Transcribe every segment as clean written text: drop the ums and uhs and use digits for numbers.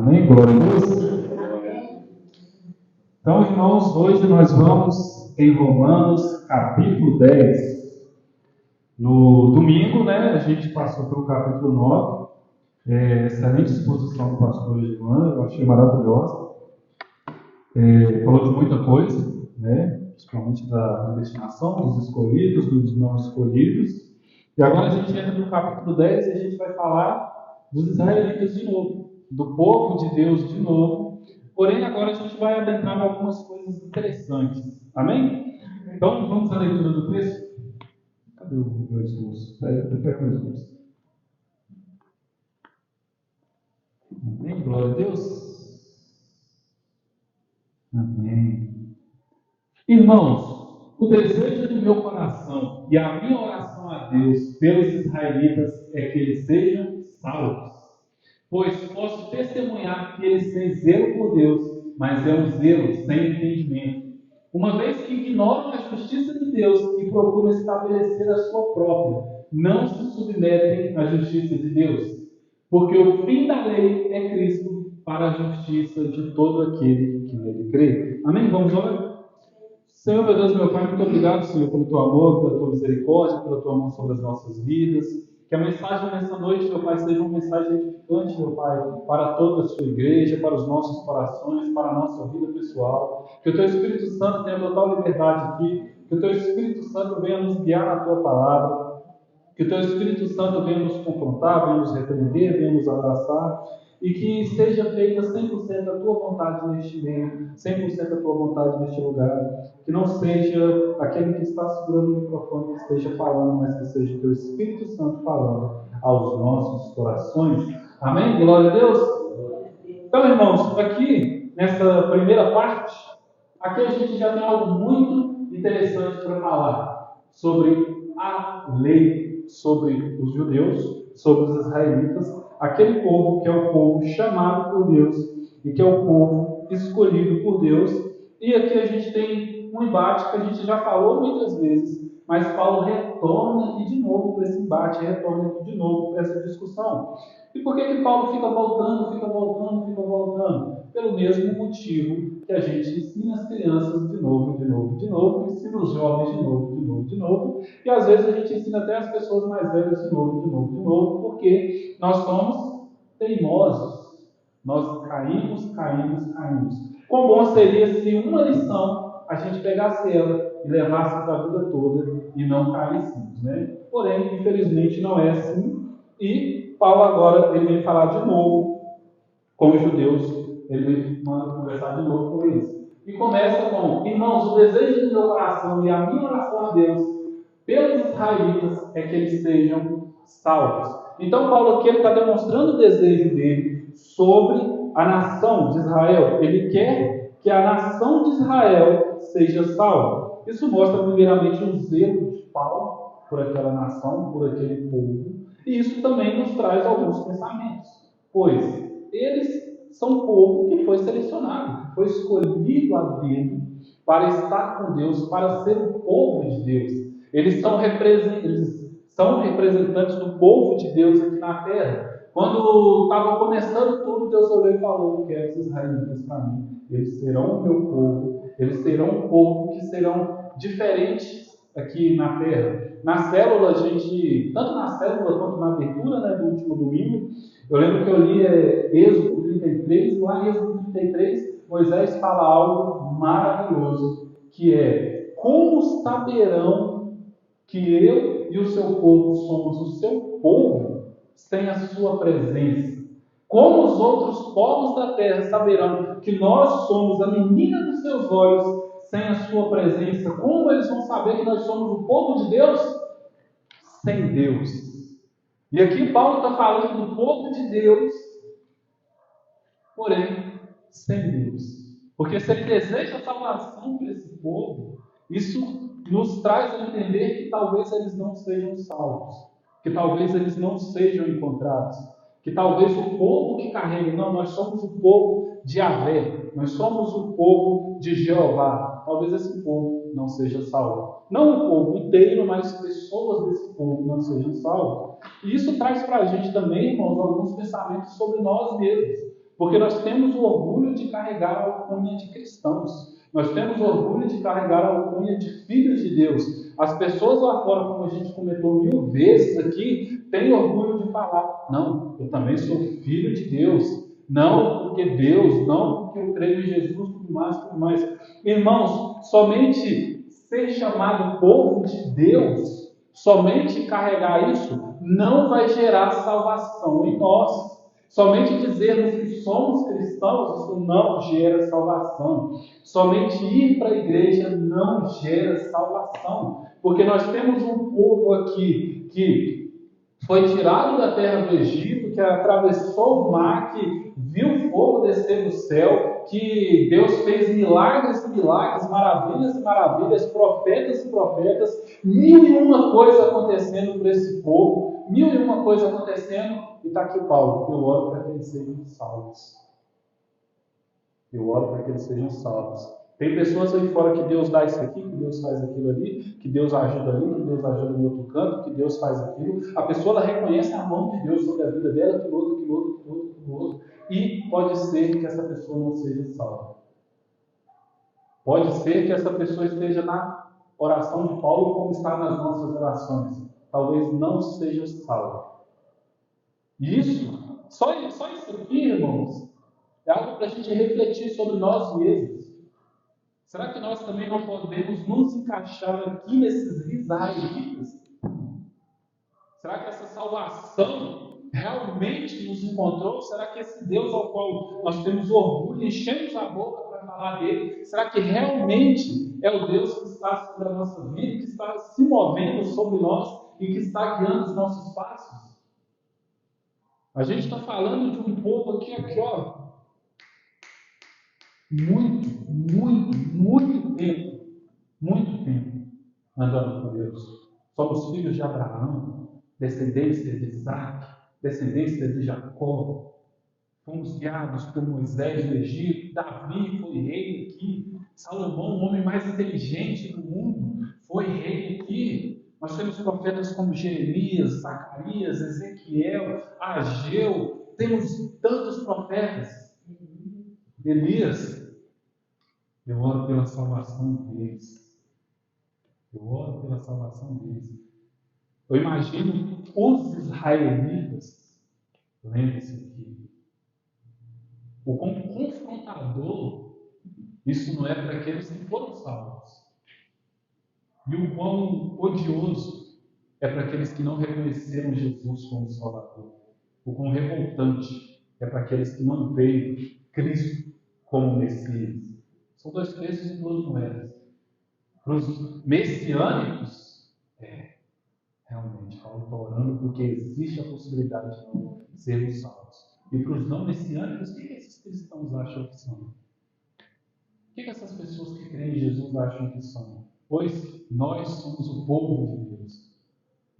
Amém? Glória a Deus. Então, irmãos, hoje nós vamos em Romanos, capítulo 10. No domingo, a gente passou pelo capítulo 9. Excelente exposição do pastor Giovanni, eu achei maravilhosa. Falou de muita coisa, principalmente da destinação, dos escolhidos, dos não escolhidos. E agora a gente entra no capítulo 10 e a gente vai falar dos israelitas de novo, do povo de Deus de novo. Porém, agora a gente vai adentrar em algumas coisas interessantes. Amém? Então, vamos à leitura do texto. Cadê o meu esboço? Eu pego o meu esboço. Amém? Glória a Deus. Amém. Irmãos, o desejo do meu coração e a minha oração a Deus pelos israelitas é que eles sejam salvos. Pois posso testemunhar que eles têm zelo por Deus, mas é um zelo sem entendimento. Uma vez que ignoram a justiça de Deus e procuram estabelecer a sua própria, não se submetem à justiça de Deus. Porque o fim da lei é Cristo para a justiça de todo aquele que nele crê. Amém? Vamos orar? Senhor, meu Deus, meu Pai, muito obrigado, Senhor, pelo Teu amor, pela Tua misericórdia, pela Tua mão sobre as nossas vidas. Que a mensagem nessa noite, meu Pai, seja uma mensagem edificante, meu Pai, para toda a Sua igreja, para os nossos corações, para a nossa vida pessoal. Que o Teu Espírito Santo tenha total liberdade aqui. Que o Teu Espírito Santo venha nos guiar na Tua palavra. Que o Teu Espírito Santo venha nos confrontar, venha nos repreender, venha nos abraçar. E que seja feita 100% a Tua vontade neste meio, 100% a Tua vontade neste lugar. Que não seja aquele que está segurando o microfone que esteja falando, mas que seja o Teu Espírito Santo falando aos nossos corações. Amém? Glória a Deus. Então, irmãos, aqui, nessa primeira parte, aqui a gente já tem algo muito interessante para falar sobre a lei, sobre os judeus, sobre os israelitas, aquele povo que é o povo chamado por Deus e que é o povo escolhido por Deus. E aqui a gente tem um embate que a gente já falou muitas vezes, mas Paulo retorna aqui de novo para esse embate, retorna aqui de novo para essa discussão. E por que Paulo fica voltando? Pelo mesmo motivo que a gente ensina as crianças de novo, ensina os jovens de novo, e às vezes a gente ensina até as pessoas mais velhas de novo, porque nós somos teimosos. Nós caímos. Quão bom seria se uma lição a gente pegasse ela e levasse para a vida toda e não caíssemos, Porém, infelizmente, não é assim. E Paulo agora ele vem falar de novo com os judeus, ele manda conversar de novo com eles. E começa com: irmãos, o desejo do meu coração e a minha oração a Deus pelos israelitas é que eles sejam salvos. Então Paulo aqui está demonstrando o desejo dele sobre a nação de Israel. Ele quer que a nação de Israel seja salva. Isso mostra primeiramente o zelo de Paulo por aquela nação, por aquele povo. E isso também nos traz alguns pensamentos. Pois eles são um povo que foi selecionado, que foi escolhido a dedo para estar com Deus, para ser o povo de Deus. Eles são representantes do povo de Deus aqui na terra. Quando estava começando tudo, Deus olhou e falou: quero os israelitas para mim. Eles serão o meu povo, eles serão um povo que serão diferentes aqui na terra. Na célula, tanto na célula quanto na abertura do último domingo, eu lembro que eu li Êxodo 33, lá em Êxodo 33, Moisés fala algo maravilhoso, que é: como saberão que eu e o seu povo somos o seu povo sem a sua presença? Como os outros povos da terra saberão que nós somos a menina dos seus olhos sem a sua presença? Como eles vão saber que nós somos o povo de Deus sem Deus? E aqui Paulo está falando do povo de Deus, porém sem Deus. Porque se ele deseja salvação para esse povo, isso nos traz a entender que talvez eles não sejam salvos, que talvez eles não sejam encontrados, que talvez o povo que carrega, não, nós somos o povo de Yahvé, nós somos o povo de Jeová. Talvez esse povo não seja salvo. Não o povo inteiro, mas pessoas desse povo não sejam salvas. E isso traz para a gente também, irmãos, alguns pensamentos sobre nós mesmos. Porque nós temos o orgulho de carregar a alcunha de cristãos. Nós temos orgulho de carregar a alcunha de filhos de Deus. As pessoas lá fora, como a gente comentou 1000 vezes aqui, têm orgulho de falar: não, eu também sou filho de Deus. Não porque Deus, não porque eu creio em Jesus, tudo mais, tudo mais. Irmãos, somente ser chamado povo de Deus, somente carregar isso, não vai gerar salvação em nós. Somente dizermos que somos cristãos, isso não gera salvação. Somente ir para a igreja não gera salvação. Porque nós temos um povo aqui que foi tirado da terra do Egito, que atravessou o mar, que viu fogo descer do céu, que Deus fez milagres e milagres, maravilhas e maravilhas, profetas e profetas, mil e uma coisa acontecendo para esse povo, mil e uma coisa acontecendo, e está aqui Paulo: eu oro para que eles sejam salvos. Eu oro para que eles sejam salvos. Tem pessoas aí fora que Deus dá isso aqui, que Deus faz aquilo ali, que Deus ajuda ali, que Deus ajuda em outro canto, que Deus faz aquilo. A pessoa ela reconhece a mão de Deus sobre a vida dela, que outro, que outro, que outro, que outro. E pode ser que essa pessoa não seja salva. Pode ser que essa pessoa esteja na oração de Paulo, como está nas nossas orações. Talvez não seja salva. E isso, só isso aqui, irmãos, é algo para a gente refletir sobre nós mesmos. Será que nós também não podemos nos encaixar aqui nesses israelitas? Será que essa salvação realmente nos encontrou? Será que esse Deus ao qual nós temos orgulho, enchemos a boca para falar dele, será que realmente é o Deus que está sobre a nossa vida, que está se movendo sobre nós e que está guiando os nossos passos? A gente está falando de um povo aqui, ó, muito tempo andando com Deus. Somos filhos de Abraão, descendência de Isaac, descendência de Jacó. Fomos guiados por Moisés no Egito. Davi foi rei aqui. Salomão, o homem mais inteligente do mundo, foi rei aqui. Nós temos profetas como Jeremias, Zacarias, Ezequiel, Ageu. Temos tantos profetas. Elias. Eu oro pela salvação deles. Eu oro pela salvação deles. Eu imagino os israelitas, lembre-se aqui, o quão confrontador isso não é para aqueles que foram salvos. E o quão odioso é para aqueles que não reconheceram Jesus como Salvador. O quão revoltante é para aqueles que não veem Cristo como Messias. São dois pesos e duas moedas. Para os messiânicos, realmente, Paulo está orando porque existe a possibilidade de não sermos salvos. E para os não messiânicos, o que esses cristãos acham que são? O que essas pessoas que creem em Jesus acham que são? Pois nós somos o povo de Deus.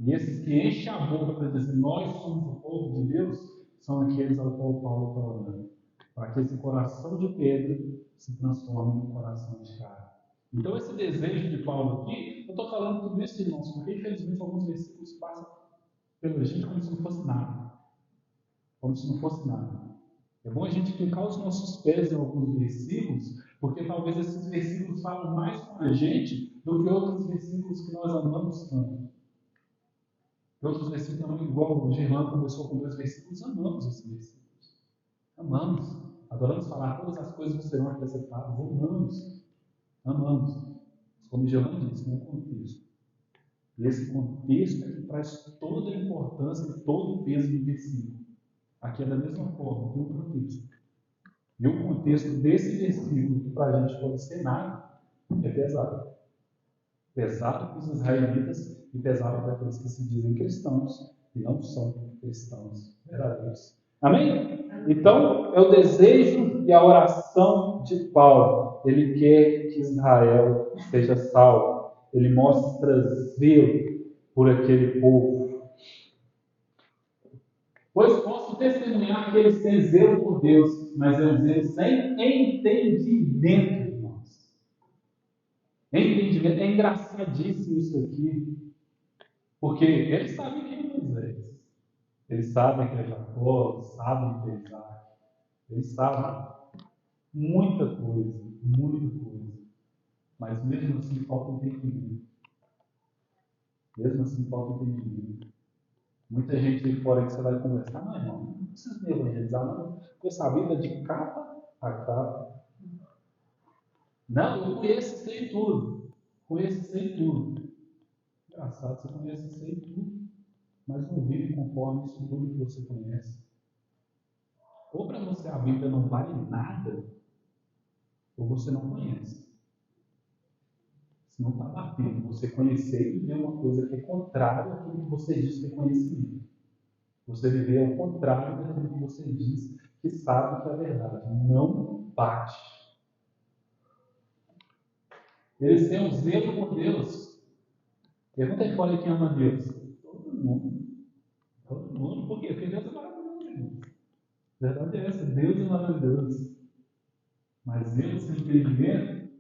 E esses que enchem a boca para dizer nós somos o povo de Deus, são aqueles ao qual Paulo está orando. Para que esse coração de pedra se transforme num coração de carne. Então, esse desejo de Paulo aqui, eu estou falando tudo isso, irmãos, porque infelizmente alguns versículos passam pela gente como se não fosse nada. Como se não fosse nada. É bom a gente ficar os nossos pés em alguns versículos, porque talvez esses versículos falam mais com a gente do que outros versículos que nós amamos tanto. Outros versículos, igual o Germano começou com 2 versículos, amamos esses versículos. Amamos. Adoramos falar todas as coisas que serão acrescentadas. Amamos. Como o Germano disse, no contexto. E esse contexto é que traz toda a importância e todo o peso do versículo. Aqui é da mesma forma, tem um contexto. E o contexto desse versículo, que para a gente pode ser nada, é pesado. Pesado para os israelitas e pesado para aqueles que se dizem cristãos e não são cristãos verdadeiros. Amém? Então, é o desejo e a oração de Paulo. Ele quer que Israel seja salvo. Ele mostra zelo por aquele povo. Pois posso testemunhar que eles têm zelo por Deus, mas é um zelo sem entendimento, irmãos. Entendimento. É engraçadíssimo isso aqui, porque eles sabem quem é Moisés. Eles sabem que é Jacó, sabem que é Isaac. Eles sabem muita coisa, muita coisa. Mas mesmo assim falta entendimento. Mesmo assim falta entendimento. Muita gente aí fora que você vai conversar, não, irmão, não precisa me evangelizar, não. Porque essa vida de capa a capa. Não, eu conheço isso aí tudo. Conheço isso aí tudo. Engraçado, você conhece isso aí tudo, mas não vive conforme isso tudo que você conhece. Ou para você a Bíblia não vale nada, ou você não conhece. Se não está batendo, você conhecer e viver uma coisa que é contrária àquilo que você diz ter conhecimento. Você viver ao contrário daquilo que você diz que sabe que é verdade. Não bate. Eles têm um zelo por Deus. Pergunta aí fora quem ama Deus. Todo mundo. Todo mundo. Por quê? Porque Deus é maravilhoso, irmão. A verdade é essa. Deus é maravilhoso. Mas zelo sem entendimento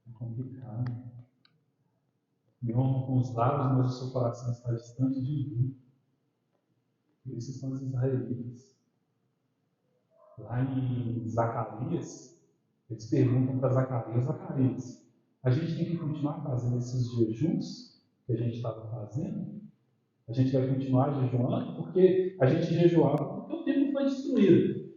é complicado. Me honra com os lábios, mas o seu coração está distante de mim. Esses são os israelitas. Lá em Zacarias, eles perguntam para Zacarias: Zacarias, a gente tem que continuar fazendo esses jejuns que a gente estava fazendo? A gente vai continuar jejuando? Porque a gente jejuava porque o templo foi destruído.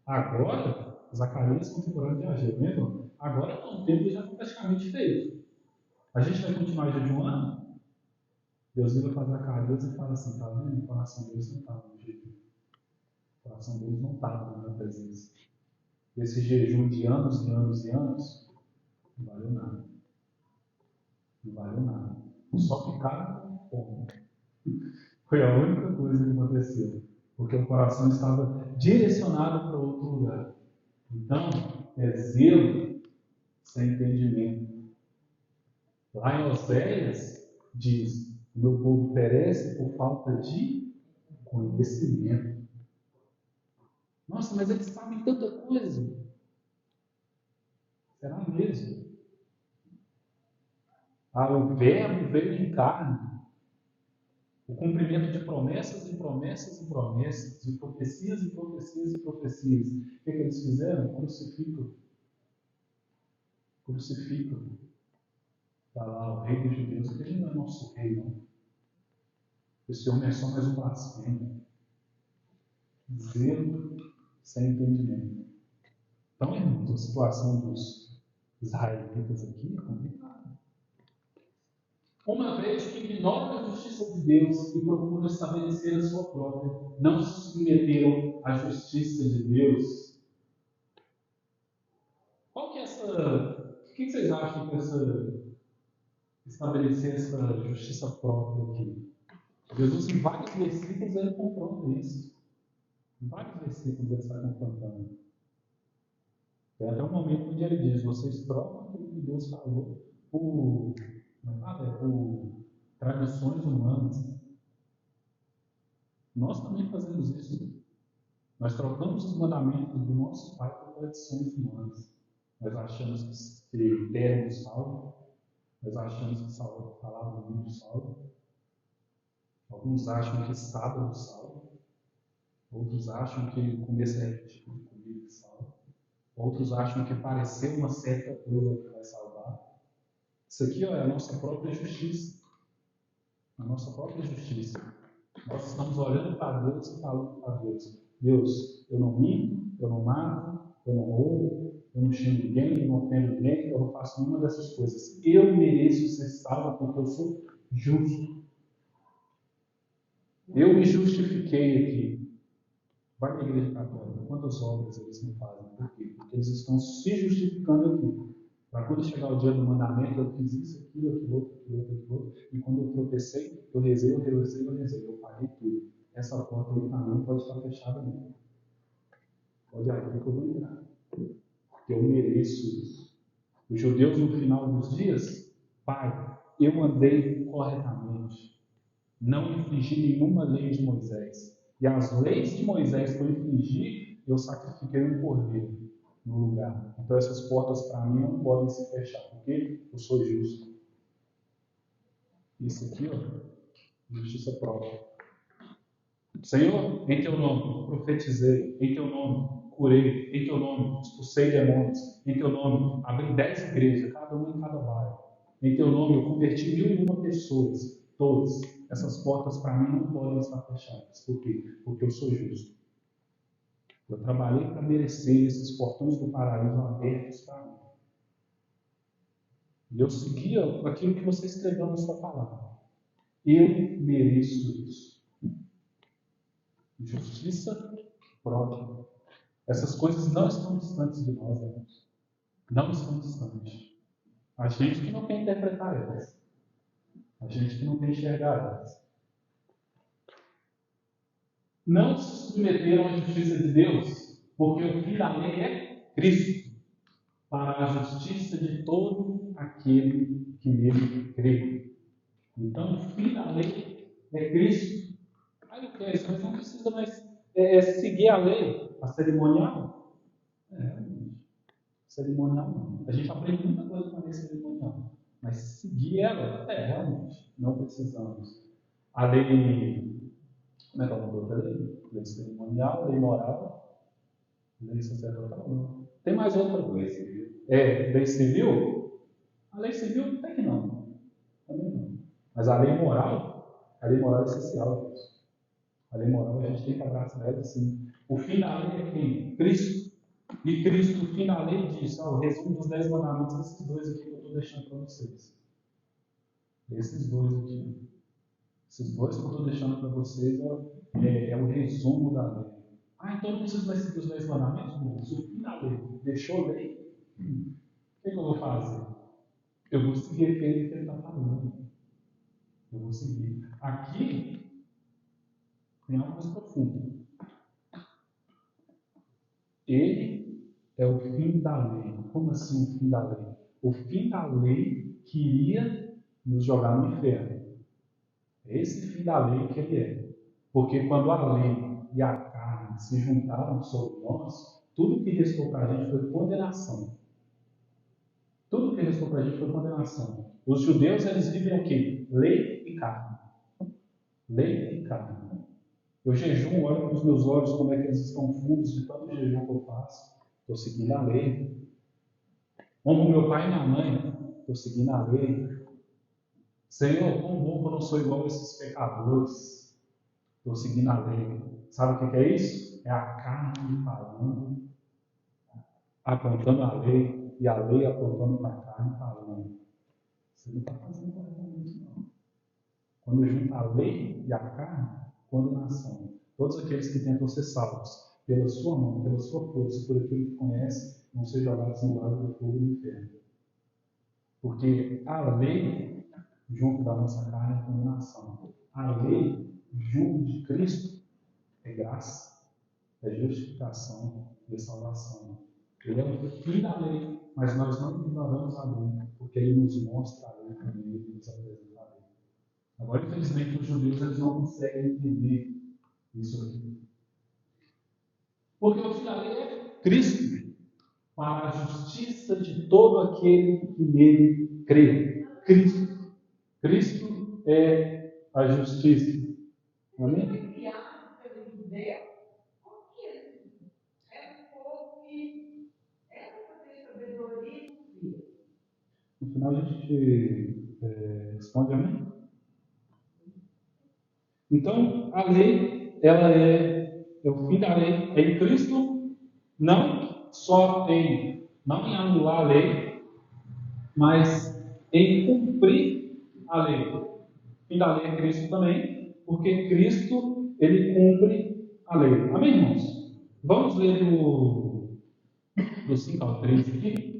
Agora, Zacarias contemporâneo de Ageu, lembram? Agora não, o templo já está praticamente feito. A gente vai continuar jejuando? Deus vira para Zacarias e fala assim: tá vendo? O coração deles não estava no jejum. O coração deles não estava na minha presença. Esse jejum de anos e anos e anos não valeu nada. Não valeu nada. Só ficaram com fome. Foi a única coisa que aconteceu. Porque o coração estava direcionado para outro lugar. Então, é zelo sem entendimento. Lá em Oséias, diz: o meu povo perece por falta de conhecimento. Nossa, mas eles sabem tanta coisa. Será mesmo? O verbo veio em carne. O cumprimento de promessas e promessas e promessas, de profecias e profecias e profecias. O que eles fizeram? Crucificam. Crucificam. Está lá o rei dos judeus. Ele não é nosso rei, não. Esse homem é só mais um blasfemo. Zelo sem entendimento. Então, irmãos, a situação dos israelitas aqui é complicada. Uma vez que ignoram a justiça de Deus e procuram estabelecer a sua própria, não se submeteram à justiça de Deus. Qual que é essa... O que vocês acham que estabelecer essa justiça própria aqui? Jesus, em vários versículos, ele confronta isso. Em vários versículos ele está confrontando. Tem até um momento onde ele diz: vocês trocam aquilo que Deus falou por tradições humanas. Nós também fazemos isso. Nós trocamos os mandamentos do nosso Pai por tradições humanas. Nós achamos que termos salvo. Nós achamos que palavra do mundo salva. Alguns acham que sábado salva. Outros acham que comer certo tipo de comida salva. Outros acham que parecer uma certa coisa que vai salvar. Isso aqui é a nossa própria justiça. A nossa própria justiça. Nós estamos olhando para Deus e falando para Deus: Deus, eu não minto, eu não mato, eu não roubo, eu não xingo ninguém, eu não ofendo ninguém, eu não faço nenhuma dessas coisas. Eu mereço ser salvo porque eu sou justo. Eu me justifiquei aqui. Vai na igreja católica, quantas obras eles não fazem? Por quê? Porque eles estão se justificando aqui. Para quando chegar o dia do mandamento, eu fiz isso, aquilo, aquilo outro. E quando eu tropecei, eu rezei. Eu paguei tudo. Essa porta aí para mim pode estar fechada não. Pode abrir que eu vou entrar. Porque eu mereço isso. Os judeus, no final dos dias, Pai, eu andei corretamente. Não infringi nenhuma lei de Moisés. E as leis de Moisés que eu infringi, eu sacrifiquei um cordeiro no lugar. Então essas portas para mim não podem se fechar, porque eu sou justo. Isso aqui, ó, justiça própria. Senhor, em teu nome profetizei, em teu nome curei, em teu nome expulsei demônios, em teu nome abri 10 igrejas, cada uma em cada bairro. Em teu nome eu converti 1.001 pessoas, todas. Essas portas para mim não podem estar fechadas. Por quê? Porque eu sou justo. Eu trabalhei para merecer esses portões do paraíso abertos para mim. E eu seguia aquilo que você escreveu na sua palavra. Eu mereço isso. Justiça própria. Essas coisas não estão distantes de nós, irmãos. Não estão distantes. A gente que não quer interpretar elas. A gente que não quer enxergar elas. Não se submeteram à justiça de Deus, porque o fim da lei é Cristo, para a justiça de todo aquele que nele crê. Então, o fim da lei é Cristo. Aí o que é isso? Mas não precisa mais seguir a lei, a cerimonial. Cerimonial não. A gente aprende muita coisa com a lei cerimonial. Mas seguir ela, realmente, não precisamos. A lei, como é que é o nome da outra lei? Lei cerimonial, lei moral, lei sacerdotal, não. Tem mais outra coisa. Lei civil? A lei civil até que não. Também não. Mas a lei moral é essencial. A lei moral a gente tem que abraçar ela assim. O fim da lei é quem? Cristo. E Cristo, o fim da lei, diz: o resumo dos 10 mandamentos, esses dois aqui que eu estou deixando para vocês. Esses dois aqui. Esses dois que eu estou deixando para vocês é o resumo da lei. Então não preciso mais seguir os 10 mandamentos? Não, o fim da lei. Deixou a lei? O que eu vou fazer? Eu vou seguir aquele que ele está falando. Eu vou seguir. Aqui tem algo mais profundo. Ele é o fim da lei. Como assim o fim da lei? O fim da lei que iria nos jogar no inferno. É esse fim da lei que ele é. Porque quando a lei e a carne se juntaram sobre nós, tudo que restou para a gente foi condenação. Tudo que restou para a gente foi condenação. Os judeus, eles vivem o quê? Lei e carne. Lei e carne. Eu jejuo, olho para os meus olhos como é que eles estão fundos de tanto jejum que eu faço. Estou seguindo a lei. Honro meu pai e minha mãe. Estou seguindo a lei. Senhor, quão bom que eu não sou igual a esses pecadores. Estou seguindo a lei. Sabe o que é isso? É a carne falando, apontando a lei, e a lei apontando para a carne falando. Você não está fazendo corretamente, não. Quando junta a lei e a carne, condenação. Todos aqueles que tentam ser salvos pela sua mão, pela sua força, por aquilo que conhece, vão ser jogados no lago do fogo do inferno. Porque a lei, junto da nossa carne, é condenação. A lei, junto de Cristo, é graça, é justificação e é salvação. Ele é o fim da lei, mas nós não ignoramos a lei, porque ele nos mostra a lei também, ele nos apresenta a lei. Agora, infelizmente, os judeus eles não conseguem entender isso aqui. Porque o fim da lei é Cristo, para a justiça de todo aquele que nele crê. Cristo. Cristo é a justiça. Amém? No final a gente responde amém? Então, a lei, ela é o fim da lei. É em Cristo, não só não em anular a lei, mas em cumprir a lei. O fim da lei é Cristo também, porque Cristo, ele cumpre a lei. Amém, irmãos? Vamos ler do 5 ao 13 aqui.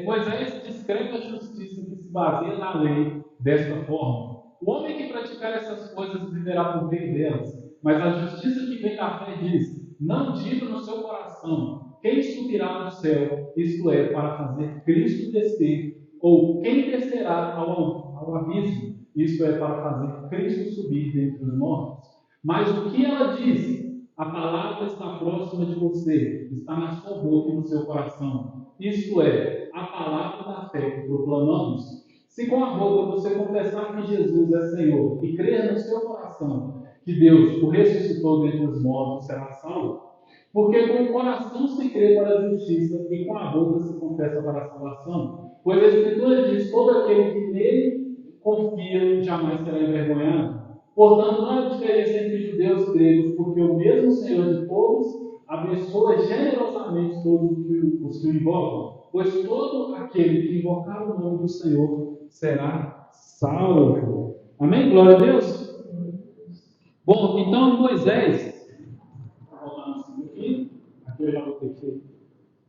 Moisés descreve a justiça que se baseia na lei desta forma: o homem que praticar essas coisas viverá por meio delas, mas a justiça que vem da fé diz: não diga no seu coração quem subirá do céu, isto é, para fazer Cristo descer, ou quem descerá ao abismo, isto é, para fazer Cristo subir dentre os mortos. Mas o que ela diz? A palavra está próxima de você, está na sua boca e no seu coração. Isto é, a palavra da fé que proclamamos. Se com a boca você confessar que Jesus é Senhor e crer no seu coração que Deus o ressuscitou dentre os mortos, será salvo. Porque com o coração se crê para a justiça e com a boca se confessa para a salvação. Pois a Escritura diz: todo aquele que nele confia jamais será envergonhado. Portanto, não há diferença entre judeus e gregos, porque o mesmo Senhor de todos abençoa generosamente todos os que o invocam. Pois todo aquele que invocar o nome do Senhor será salvo. Amém? Glória a Deus. Bom, então Moisés, voltando aqui eu já vou ter que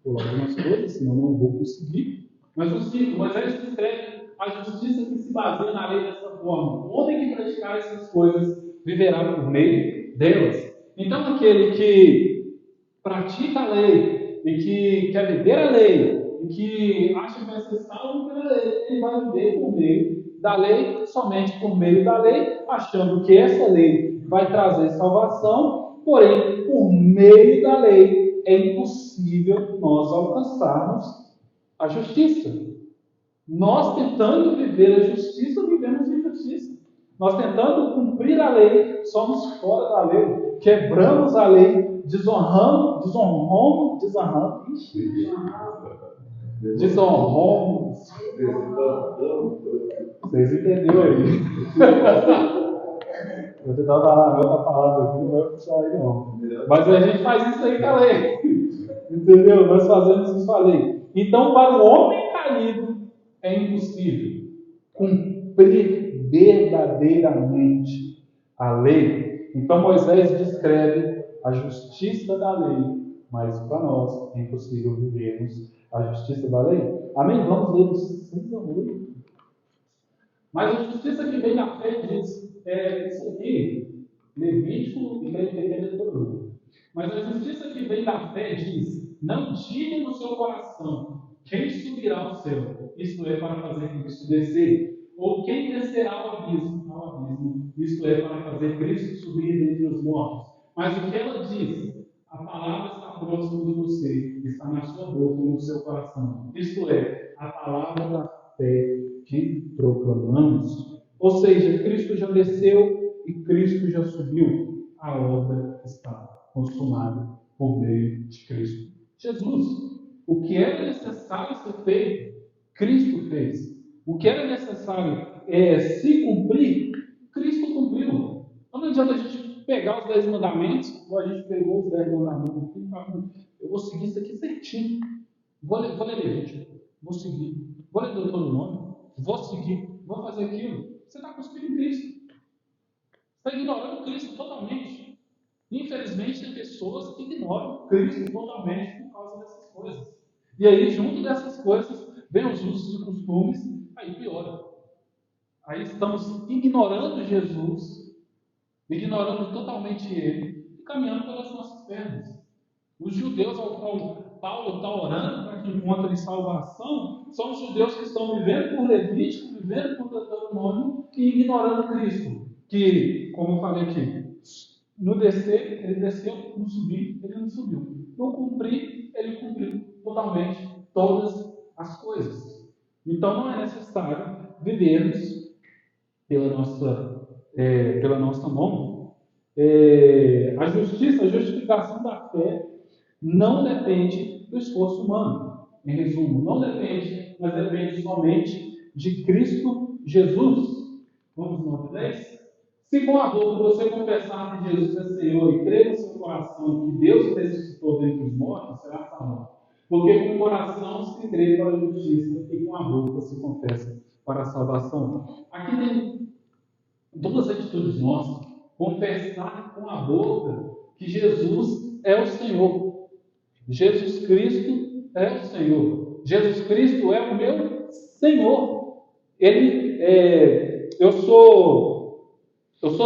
pular algumas coisas, senão não vou conseguir. Mas o Moisés descreve a justiça que se baseia na lei dessa forma: o homem que praticar essas coisas viverá por meio delas. Então, aquele que pratica a lei e que quer viver a lei e que acha que vai ser salvo pela lei, ele vai viver por meio da lei, somente por meio da lei, achando que essa lei vai trazer salvação, porém, por meio da lei é impossível nós alcançarmos a justiça. Nós tentando viver a justiça, vivemos injustiça. Nós tentando cumprir a lei, somos fora da lei, quebramos a lei, desonramos, vocês entenderam aí. Vou tentar falar outra palavra aqui, não vai puxar aí não. Mas a gente faz isso aí com a lei. Entendeu? Nós fazemos isso com a lei. Então, para o homem caído, é impossível cumprir verdadeiramente a lei. Então, Moisés descreve a justiça da lei, mas para nós é impossível vivermos a justiça da lei. Amém? Vamos ler os 6 a 8. Mas a justiça que vem da fé diz, isso aqui, Levítico e Deuteronômio. Mas a justiça que vem da fé diz: não diga no seu coração quem subirá ao céu, isto é, para fazer Cristo descer, ou quem descerá ao abismo, isto é, para fazer Cristo subir dentre os mortos. Mas o que ela diz? A palavra está próxima de você, está na sua boca e no seu coração. Isto é, a palavra da fé que proclamamos. Ou seja, Cristo já desceu e Cristo já subiu. A obra está consumada por meio de Cristo Jesus. O que era necessário ser feito, Cristo fez. O que era necessário se cumprir, Cristo cumpriu. Então não adianta a gente pegar os 10 mandamentos, ou a gente pegou os 10 mandamentos aqui, eu vou seguir isso aqui certinho. Vou ler Levítico, vou seguir. Vou ler Deuteronômio, vou seguir, vou fazer aquilo. Você está cuspindo em Cristo. Você está ignorando Cristo totalmente. Infelizmente, tem pessoas que ignoram Cristo totalmente por causa dessas coisas. E aí, junto dessas coisas, vem os usos e costumes, aí piora. Aí estamos ignorando Jesus, ignorando totalmente Ele e caminhando pelas nossas pernas. Os judeus ao qual Paulo está orando para que encontrem salvação são os judeus que estão vivendo por Levítico, vivendo por Deuteronômio e ignorando Cristo. Que, como eu falei aqui, no descer, ele desceu, no subir, ele não subiu. No cumprir, ele cumpriu totalmente todas as coisas. Então não é necessário vivermos pela nossa mão. A justiça, a justificação da fé não depende do esforço humano. Em resumo, não depende, mas depende somente de Cristo Jesus. Vamos no 10? Se com a boca você confessar que Jesus é Senhor e crer no seu coração que Deus o ressuscitou dentre os mortos, será salvo. Porque com o coração se crê para a justiça e com a boca se confessa para a salvação. Aqui tem duas atitudes nossas. Confessar com a boca que Jesus é o Senhor. Jesus Cristo é o Senhor. Jesus Cristo é o meu Senhor. Eu sou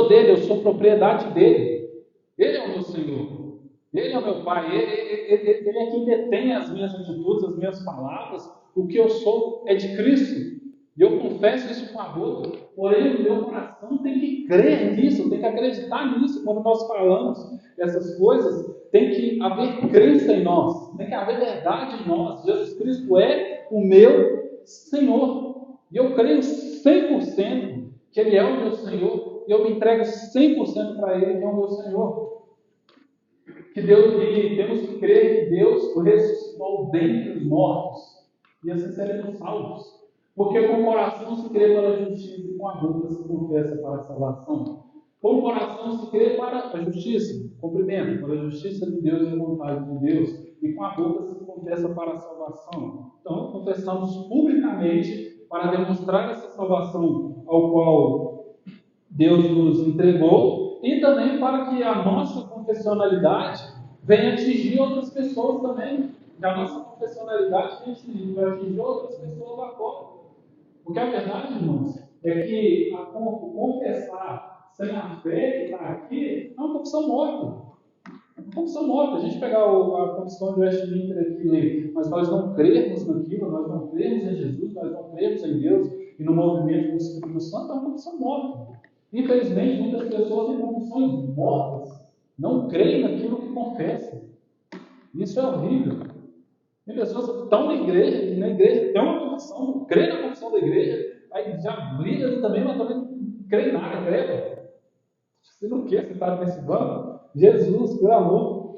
dele, eu sou propriedade dele. Ele é o meu Senhor. Ele é o meu Pai. Ele é quem detém as minhas atitudes, as minhas palavras. O que eu sou é de Cristo. E eu confesso isso com a boca. Porém, o meu coração tem que crer nisso, tem que acreditar nisso. Quando nós falamos essas coisas, tem que haver crença em nós. Tem que haver verdade em nós. Jesus Cristo é o meu Senhor. E eu creio 100% que Ele é o meu Senhor. E eu me entrego 100% para Ele, que é o meu Senhor. e temos que crer que Deus o ressuscitou dentre os mortos, e assim seremos salvos. Porque com o coração se crê para a justiça e com a boca se confessa para a salvação. Com o coração se crê para a justiça, cumprimento, para a justiça de Deus e a vontade de Deus, e com a boca se confessa para a salvação. Então, confessamos publicamente para demonstrar essa salvação ao qual Deus nos entregou, e também para que a nossa confessionalidade venha atingir outras pessoas também. Que a nossa confessionalidade venha atingir outras pessoas lá fora. Porque a verdade, irmãos, é que o confessar sem a fé que está aqui é uma confissão morta. Uma confissão morta. A gente pegar a confissão de Westminster aqui e ler, mas nós não cremos naquilo, nós não cremos em Jesus, nós não cremos em Deus e no movimento do Espírito Santo, é uma confissão morta. Infelizmente, muitas pessoas têm confissões mortas, não creem naquilo que confessam. Isso é horrível. Tem pessoas que estão na igreja tem uma confissão, crê na confissão da igreja, aí já briga ali também, mas também não crê em nada, crê. Você não quer, você está nesse banco? Jesus, pelo amor.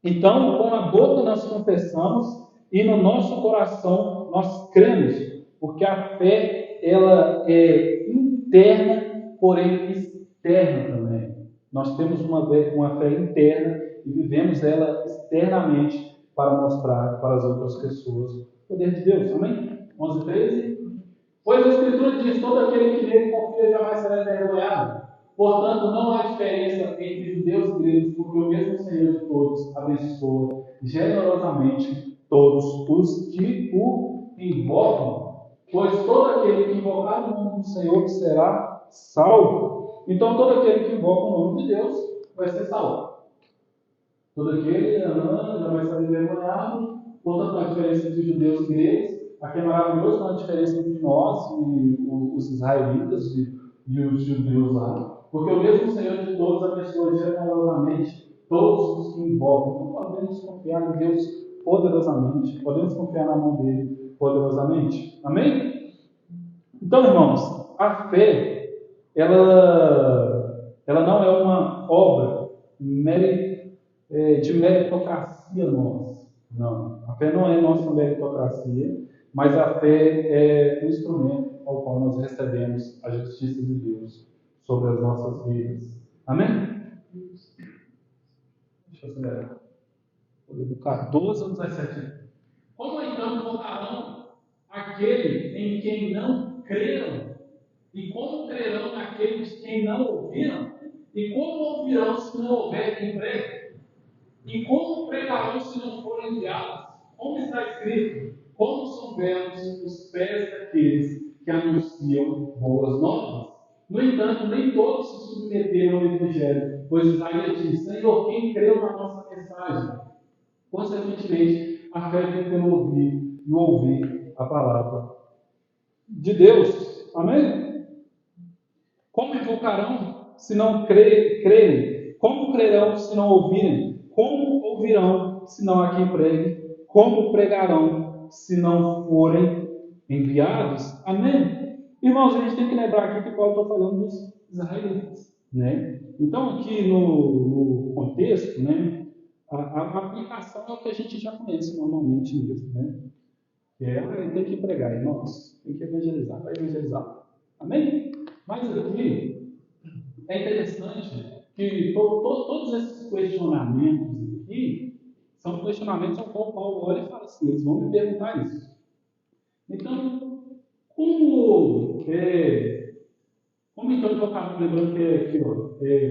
Então, com a boca nós confessamos e no nosso coração nós cremos, porque a fé ela é interna, porém externa também. Nós temos uma fé interna e vivemos ela externamente para mostrar para as outras pessoas o poder de Deus. Amém? 11:13. Pois a Escritura diz: todo aquele que nele confia jamais será envergonhado. Portanto, não há diferença entre judeus e gregos, porque o mesmo Senhor de todos abençoa generosamente todos os que o invocam. Pois todo aquele que invocar o nome do Senhor será salvo. Então, todo aquele que invoca o nome de Deus vai ser salvo. Todo aquele jamais será envergonhado. Portanto, não há diferença entre judeus e gregos. Aqui é maravilhoso, não há diferença entre nós e os israelitas e os judeus lá. Porque o mesmo Senhor de todos abençoa generosamente todos os que invocam. Então podemos confiar em Deus poderosamente. Podemos confiar na mão dele poderosamente. Amém? Então, irmãos, a fé, ela não é uma obra de meritocracia nossa. Não. A fé não é nossa meritocracia, mas a fé é o instrumento ao qual nós recebemos a justiça de Deus sobre as nossas vidas. Amém? Deixa eu acelerar. Do 14 ao 17. Como então invocarão aquele em quem não creram? E como crerão naqueles que não ouviram? E como ouvirão se não houver quem pregue? E como pregarão se não forem enviados? Como está escrito? Como são belos os pés daqueles que anunciam boas novas? No entanto, nem todos se submeteram ao Evangelho, pois Isaías diz: Senhor, quem creu na nossa mensagem? Consequentemente, a fé vem pelo ouvir e ouvir a palavra de Deus. Amém? Como invocarão se não crerem? Como crerão se não ouvirem? Como ouvirão se não há quem pregue? Como pregarão se não forem enviados? Amém? Irmãos, a gente tem que lembrar aqui que Paulo está falando dos israelitas, né? Então, aqui no contexto, né, a aplicação é o que a gente já conhece normalmente mesmo, né? Que é, tem que pregar, irmãos, tem que evangelizar, vai evangelizar. Amém? Mas aqui é interessante que todos esses questionamentos aqui são questionamentos ao qual Paulo olha e fala assim: eles vão me perguntar isso. Então, como então invocar? Lembrando que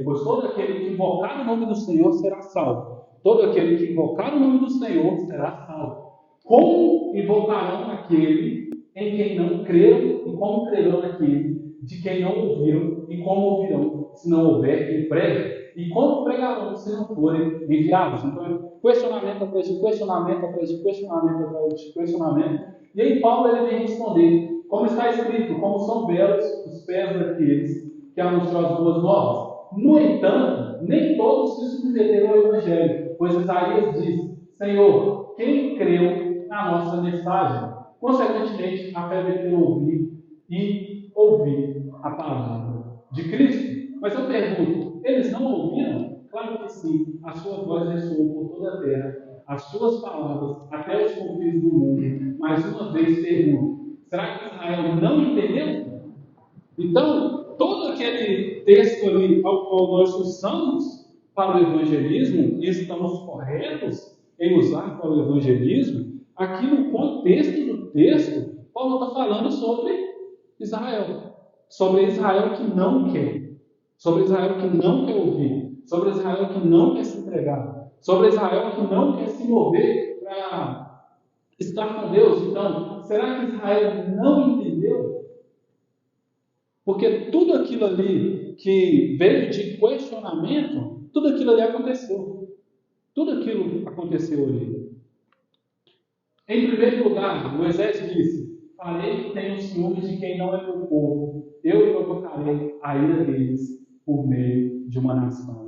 pois todo aquele que invocar o nome do Senhor será salvo. Todo aquele que invocar o nome do Senhor será salvo. Como invocarão aquele em quem não creram, e como crerão naquele de quem não ouviram, e como ouvirão se não houver quem pregue? E como pregarão se não forem enviados? Então, questionamento atrás de questionamento, atrás de questionamento, atrás de questionamento. E aí Paulo ele vem responder, como está escrito: como são belos os pés daqueles que anunciam as boas novas. No entanto, nem todos se submeteram ao Evangelho, pois Isaías diz: Senhor, quem creu na nossa mensagem? Consequentemente, a fé vem pelo ouvir e ouvir a palavra de Cristo. Mas eu pergunto, eles não ouviram? Claro que sim, a sua voz ressoou por toda a terra, as suas palavras até os confins do mundo. Mais uma vez pergunto: será que Israel não entendeu? Então, todo aquele texto ali ao qual nós usamos para o evangelismo, e estamos corretos em usar para o evangelismo, aqui no contexto do texto, Paulo está falando sobre Israel que não quer, sobre Israel que não quer ouvir, sobre Israel que não quer se entregar, sobre Israel que não quer se mover para estar com Deus. Então, será que Israel não entendeu? Porque tudo aquilo ali que veio de questionamento, tudo aquilo ali aconteceu. Tudo aquilo aconteceu ali. Em primeiro lugar, Moisés disse: farei que tenham ciúmes de quem não é meu povo. Eu provocarei a ira deles por meio de uma nação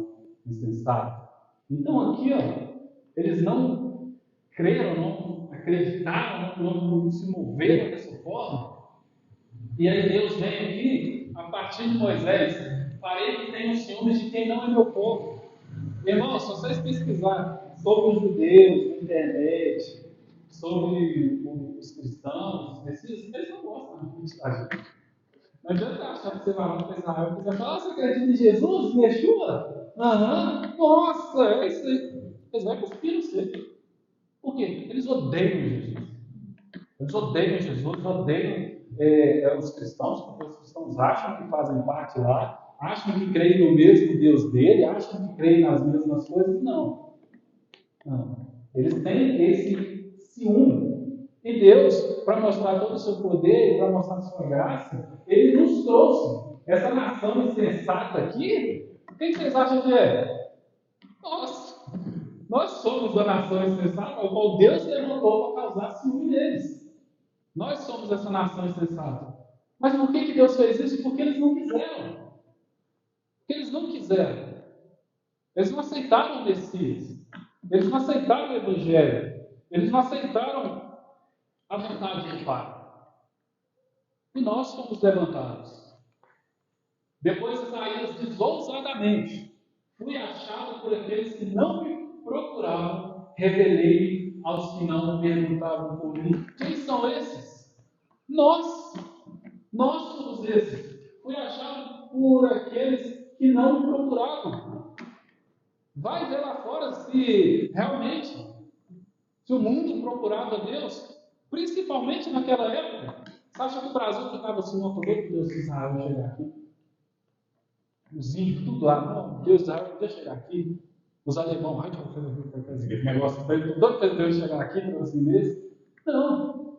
insensata. Então aqui, eles não creram, não acreditaram, não se moveram dessa forma. E aí Deus vem aqui, a partir de Moisés: farei que tenham ciúmes de quem não é meu povo. Irmãos, se vocês pesquisarem sobre os judeus na internet, sobre os cristãos, eles não gostam muito da gente. Não adianta achar que você vai lá para Israel e você fala: você acredita em Jesus, em Yeshua? Aham, nossa, é isso aí. Eles vão cuspir no você. Por quê? Eles odeiam Jesus. Eles odeiam Jesus, odeiam os cristãos, porque os cristãos acham que fazem parte lá, acham que creem no mesmo Deus dele, acham que creem nas mesmas coisas. Não. Não. Eles têm esse ciúme. E Deus, para mostrar todo o seu poder, para mostrar a sua graça, Ele nos trouxe essa nação insensata aqui. Quem vocês acham que é? Nós. Nós somos a nação insensata, ao qual Deus levantou para causar ciúme neles. Nós somos essa nação insensata. Mas por que Deus fez isso? Porque eles não quiseram. Porque eles não quiseram. Eles não aceitaram o Messias. Eles não aceitaram o Evangelho. Eles não aceitaram a vontade do Pai. E nós fomos levantados. Depois Isaías diz ousadamente: fui achado por aqueles que não me procuravam, revelei aos que não me perguntavam por mim. Quem são esses? Nós. Nós somos esses. Fui achado por aqueles que não me procuravam. Vai ver lá fora se realmente, se o mundo procurava Deus, principalmente naquela época. Você acha que o Brasil ficava assim, não, que Deus de Israel vai chegar aqui? Os índios, tudo lá, não, Deus de Israel vai chegar aqui. Os alemãos, ai, esse negócio, todo para Deus chegar aqui para assim mesmo. Não,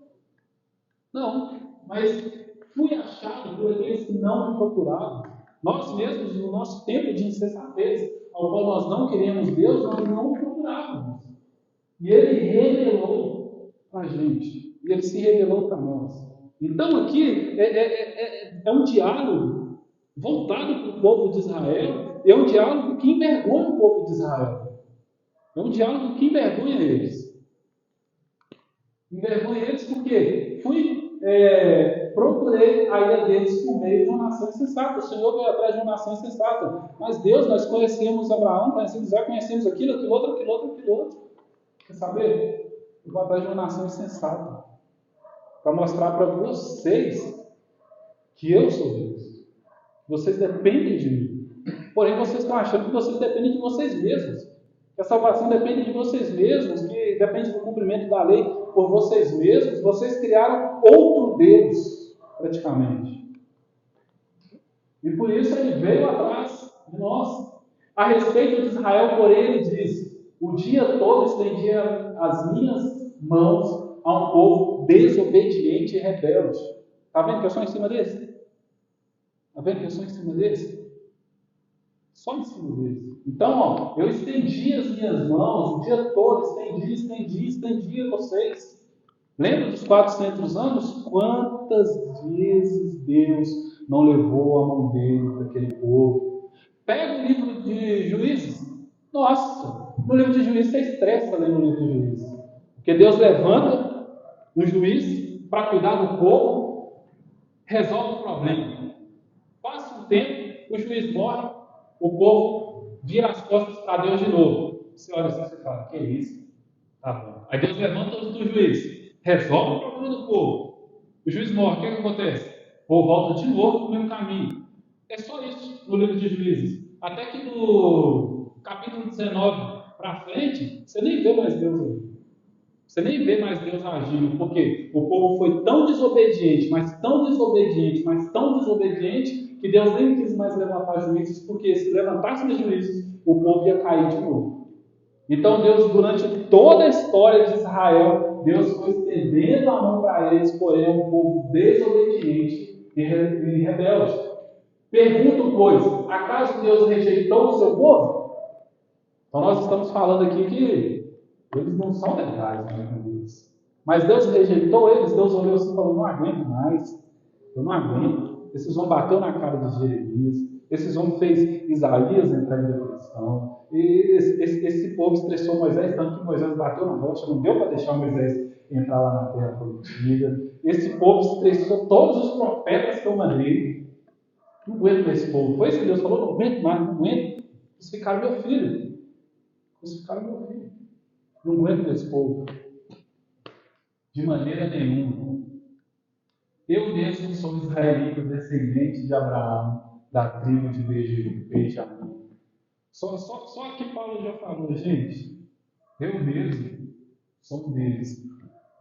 não, mas fui achado por aqueles que não me procuravam. Nós mesmos, no nosso tempo de insensatez, ao qual nós não queremos Deus, nós não procurávamos. E Ele revelou para a gente. E Ele se revelou para nós. Então aqui é um diálogo voltado para o povo de Israel. É um diálogo que envergonha o povo de Israel. É um diálogo que envergonha eles. Envergonha eles porque procurei a ira deles por meio de uma nação insensata. O Senhor veio atrás de uma nação insensata. Mas Deus, nós conhecemos Abraão, conhecemos Isaac, conhecemos aquilo outro. Quer saber? Eu vou atrás de uma nação insensata. Para mostrar para vocês que eu sou Deus. Vocês dependem de mim. Porém, vocês estão achando que vocês dependem de vocês mesmos. Que a salvação depende de vocês mesmos, que depende do cumprimento da lei por vocês mesmos. Vocês criaram outro Deus, praticamente. E por isso ele veio atrás de nós. A respeito de Israel, porém, ele diz: o dia todo estendia as minhas mãos a um povo desobediente e rebelde. Está vendo que eu sou em cima desse? Está vendo que eu sou em cima desse? Só em cima desse. Então, eu estendi as minhas mãos o dia todo, estendi vocês. Lembra dos 400 anos? Quantas vezes Deus não levou a mão dele para aquele povo? Pega o livro de Juízes. Nossa, no livro de Juízes você estressa lendo o livro de Juízes. Porque Deus levanta um juiz para cuidar do povo, resolve o problema. Passa um tempo, o juiz morre, o povo vira as costas para Deus de novo. Você olha assim e fala, que isso? Tá bom. Aí Deus levanta do juiz, resolve o problema do povo. O juiz morre, o que acontece? O povo volta de novo para o mesmo caminho. É só isso no livro de Juízes. Até que no capítulo 19 para frente, você nem vê mais Deus ali. Você nem vê mais Deus agindo, porque o povo foi tão desobediente, mas tão desobediente, mas tão desobediente, que Deus nem quis mais levantar juízes, porque se levantasse os juízes, o povo ia cair de novo. Então Deus, durante toda a história de Israel, Deus foi estendendo a mão para eles, porém um povo desobediente e rebelde. Pergunto, pois, acaso Deus rejeitou o seu povo? Então nós estamos falando aqui que eles não são legais, né, com Deus. Mas Deus rejeitou eles, Deus olhou assim e falou, não aguento mais, eu não aguento. Esses homens bateu na cara de Jeremias, esses homens fez Isaías entrar em depressão, e esse povo estressou Moisés, tanto que Moisés bateu na rocha, não deu para deixar Moisés entrar lá na terra prometida. Esse povo estressou todos os profetas que eu mandei. Não aguento esse povo. Foi isso que Deus falou, não aguento mais, não aguento. Crucificaram meu filho. Crucificaram meu filho. Não aguento esse povo. De maneira nenhuma. Eu mesmo sou israelita, descendente de Abraão, da tribo de Benjamim. Só que Paulo já falou, gente, eu mesmo sou um deles.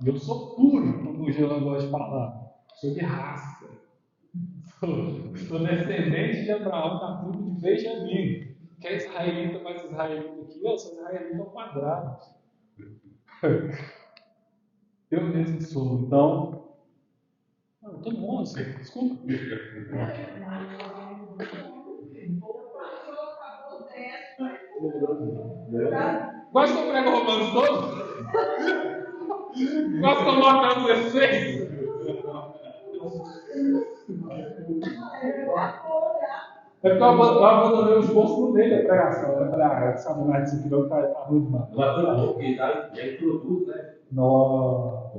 E eu sou puro, como o Gelan gosta de falar. Sou de raça. Sou descendente de Abraão, da tribo de Benjamim. Que é israelita, mas israelita aqui, eu sou israelita ao quadrado. Eu mesmo sou. Então, eu estou bom, desculpa. Quase que eu prego Romanos todo? Quase que eu mato 16? É porque eu abandonei os cursos no meio da pregação. Eu falei, sabe mais disso aqui não, tá ruim demais. Porque já entrou tudo, né? Nossa.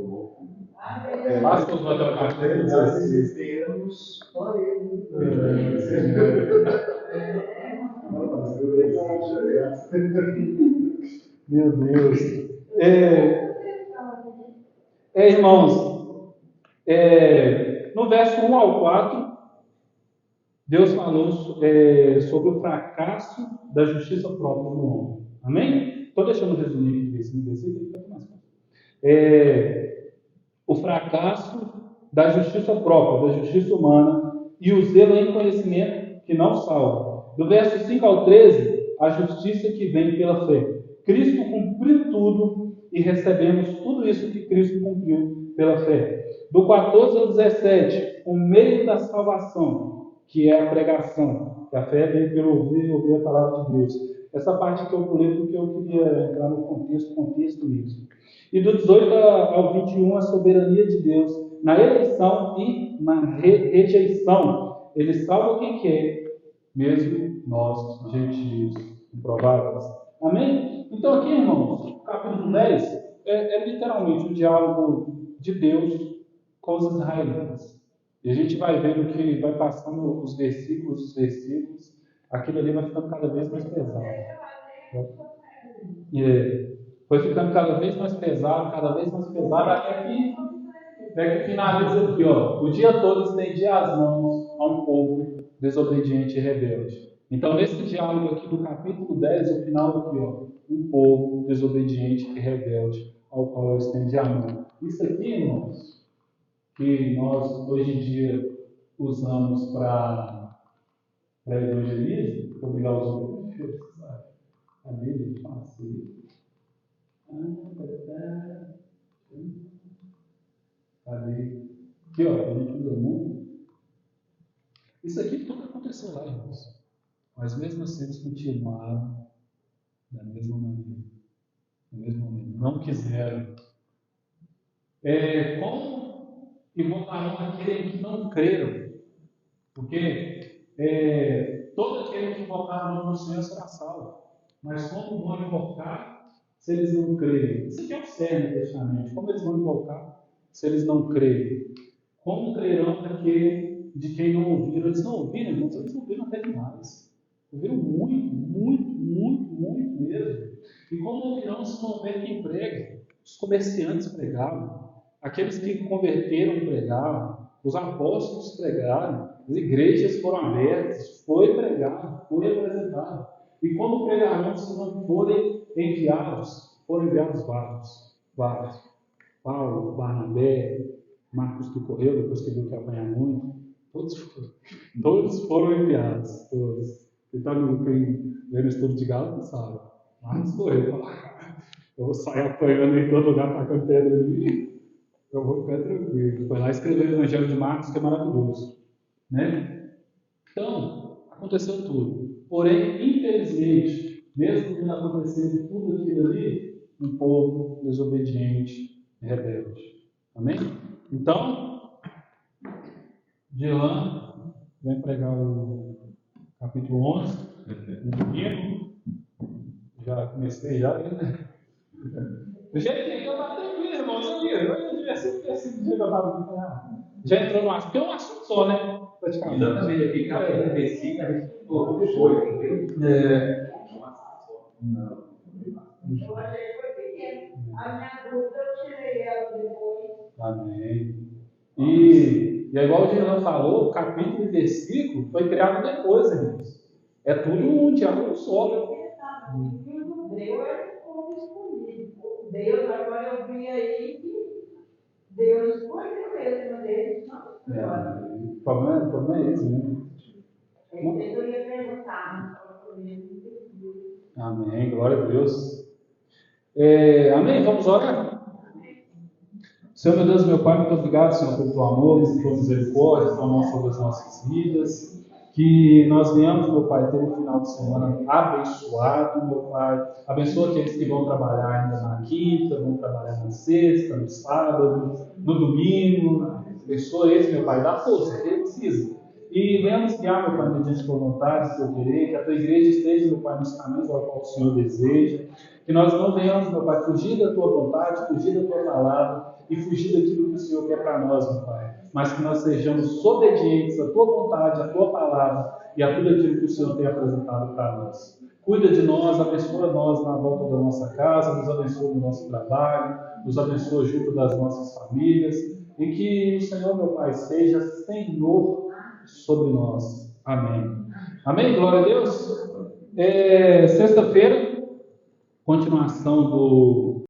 Quase que eu vou dar uma carteira. Meu Deus. Irmãos, no verso 1 ao 4, Deus falou sobre o fracasso da justiça própria do homem. Amém? Estou deixando resumir aqui esse versículo, fica mais fácil. O fracasso da justiça própria, da justiça humana, e o zelo em conhecimento que não salva. Do verso 5 ao 13, a justiça que vem pela fé. Cristo cumpriu tudo e recebemos tudo isso que Cristo cumpriu pela fé. Do 14 ao 17, o meio da salvação, que é a pregação, que a fé vem pelo ouvir e ouvir a palavra de Deus. Essa parte que eu pulei porque eu queria entrar no contexto mesmo. E do 18 ao 21, a soberania de Deus na eleição e na rejeição. Ele salva quem quer, mesmo nós, gentios, improváveis. Amém? Então aqui, irmãos, o capítulo 10 é literalmente o diálogo de Deus com os israelitas. E a gente vai vendo que vai passando os versículos, aquilo ali vai ficando cada vez mais pesado. Foi ficando cada vez mais pesado, até que finaliza aqui, ó. O dia todo estendia as mãos a um povo desobediente e rebelde. Então, nesse diálogo aqui do capítulo 10, o final aqui, ó. Um povo desobediente e rebelde, ao qual eu estendi a mão. Isso aqui, irmãos, que nós hoje em dia usamos para evangelismo, obrigar os outros, sabe? A Bíblia fala assim. Cadê? Aqui, ó, a gente usa muito. Isso aqui tudo aconteceu lá, irmãos. Mas mesmo assim eles continuaram da mesma maneira. Não quiseram. Como invocarão aquele que não creram? Porque todo aquele que invocar o nome do Senhor será salvo. Mas como vão invocar se eles não crerem? Isso aqui é o cerne praticamente. Como eles vão invocar se eles não crerem? Como crerão daquele de quem não ouviram? Eles não ouviram, irmãos, eles ouviram até demais. Ouviram muito, muito muito mesmo. E como ouvirão se não houver quem pregue? Os comerciantes pregavam, aqueles que converteram pregavam, os apóstolos pregaram, as igrejas foram abertas, foi pregado, foi apresentado. E como pregarão se não forem enviados? Foram enviados vários. Paulo, Barnabé, Marcos que correu depois que viu que ia apanhar muito. Todos foram enviados, todos. Então, quem vê no estudo de Gálatas sabe. Marcos correu, falou: eu vou sair apanhando em todo lugar, tacando pedra em mim. Eu vou ficar tranquilo. Foi lá escrever o Evangelho de Marcos, que é maravilhoso. Né? Então, aconteceu tudo. Porém, infelizmente, mesmo que não acontecesse tudo aquilo ali, um povo desobediente e rebelde. Amém? Então, Jean vem pregar o capítulo 11, no domingo. Já comecei já, né? Do jeito que eu estava tranquilo, irmão, eu devia ser do jeito que eu estava. Já entrou no assunto, porque é um assunto só, né? Praticamente. Exatamente, aqui capítulo versículo, a gente colocou foi, não tem? Não. Eu achei que foi pequeno. A minha dúvida eu tirei ela depois. Amém. E é igual o Jean falou, o capítulo e versículo foi criado depois, irmãos. É tudo um diálogo só. Deus é como escolhido. Deus, agora eu vi aí que Deus escolheu mesmo, Deus não escolheu. O problema é esse, né? Eu ia perguntar. Amém, glória a Deus. Amém, vamos orar? Senhor, meu Deus, meu Pai, muito obrigado, Senhor, pelo teu amor, pela tua misericórdia, pelo amor sobre as nossas vidas. Que nós venhamos, meu Pai, ter um final de semana abençoado, meu Pai. Abençoa aqueles que vão trabalhar ainda na quinta, vão trabalhar na sexta, no sábado, no domingo. Abençoa eles, meu Pai, dá força, que ele precisa. E venhamos guiar, meu Pai, mediante tua vontade, teu querer, que a tua igreja esteja, meu Pai, nos caminhos ao qual o Senhor deseja. Que nós não venhamos, meu Pai, fugir da tua vontade, fugir da tua palavra e fugir daquilo que o Senhor quer para nós, meu Pai. Mas que nós sejamos obedientes à tua vontade, à tua palavra e a tudo aquilo que o Senhor tem apresentado para nós. Cuida de nós, abençoa nós na volta da nossa casa, nos abençoa no nosso trabalho, nos abençoa junto das nossas famílias e que o Senhor, meu Pai, seja Senhor sobre nós. Amém. Amém? Glória a Deus. Sexta-feira, continuação do